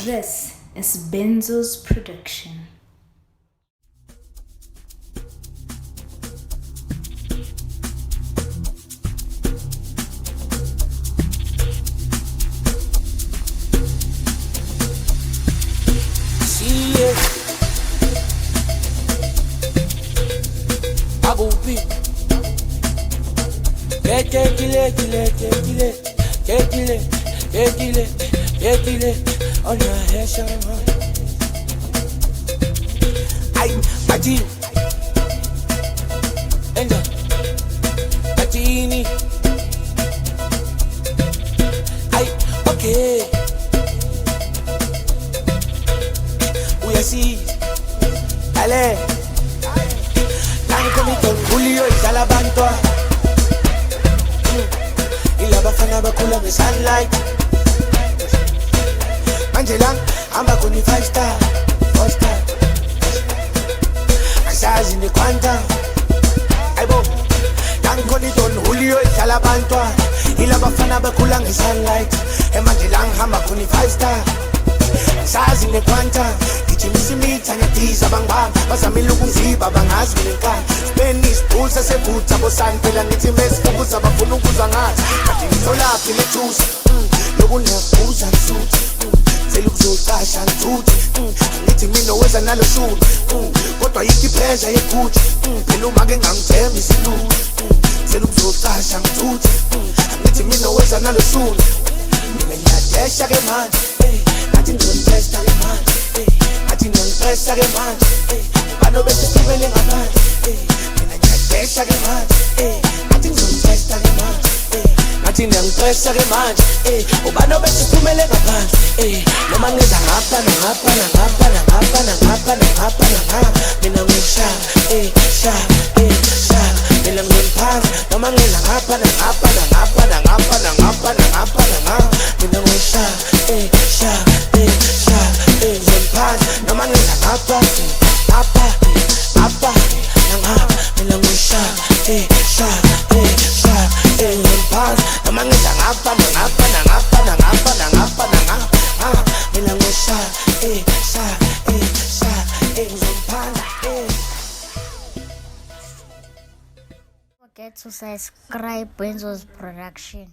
This is Benzo's production. On your head, Shaman. My team. Enjoy. Martini. Okay. We are see. Ale. Lanko Julio y Salabanto. Y la bafana bakula de sunlight. Angelang, I'm a kuni 5-star, 4-star. Asas in the quanta. Aibo, Dankoni Don Julio y Calabantua. Ila bafana bakulang is sunlight. Emangelang, I'm a kuni 5-star. Asas in the quanta. Ichimisi tanyatiza bangba. Basamilugung ziba bangas milinkan. Spanish pulsa se futa bosan. Pela nitimes kukuza bafununguza ngat. Katinitola pile choose. Yogun yakuza suit. Selukuzosasha nthuthi ngithi mina weza nalo shulu kodwa yithi pressure yekuthi phela uma ke ngangithemba isilulu selukuzosasha nthuthi ngithi mina weza nalo shulu mina ngiyadesha ke manje ngathi ngizotesta ke manje ngathi ngiyangipesa ke manje bano bese sibele ngaphandle mina ngiyadesha ke manje ngathi ngizotesta ke manje ngathi ngiyangipesa ke manje ubano bese sibele ngaphandle noma ngeza ngapha nangapha nangapha nangapha nangapha nangapha nangapha mina ngisha sha sha mina ngiphansi noma ngeza ngapha nangapha nangapha nangapha nangapha nangapha nangapha mina ngisha sha sha ngiphansi noma ngeza ngapha ngapha ngapha nangapha mina ngisha sha sha ngiphansi noma ngeza ngapha nangapha nangapha nangapha nangapha nangapha Don't forget to subscribe Benzo's production.